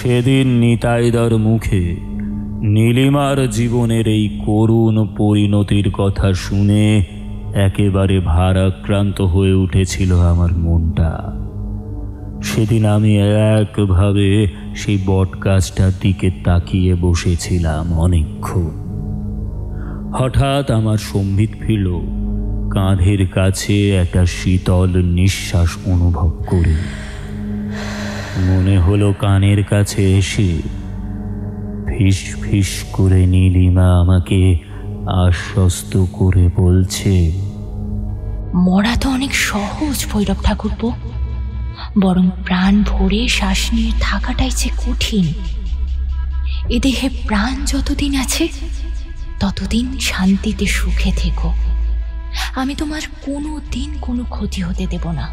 সেদিন নিতাইদার মুখে নীলিমার জীবনের এই করুণ পরিণতির কথা শুনে একেবারে ভারাক্রান্ত হয়ে উঠেছিল আমার মনটা। সেদিন আমি একভাবে সেই বটগাছটার দিকে তাকিয়ে বসেছিলাম অনেকক্ষণ। হঠাৎ আমার সম্বিত ফিরল, কাঁধের কাছে একটা শীতল নিঃশ্বাস অনুভব করে। মনে হলো কানের কাছে এসে ফিস ফিস করে নীলিমা আমাকে আশ্বস্ত করে বলছে, মরা তো অনেক সহজ ভৈরব ঠাকুরপো, বরং প্রাণ ভরে শ্বাস নিয়ে থাকাটাই যে কঠিন। এ দেহে প্রাণ যতদিন আছে ততদিন শান্তিতে সুখে থেকো। আমি তোমার কোনো দিন কোনো ক্ষতি হতে দেব না।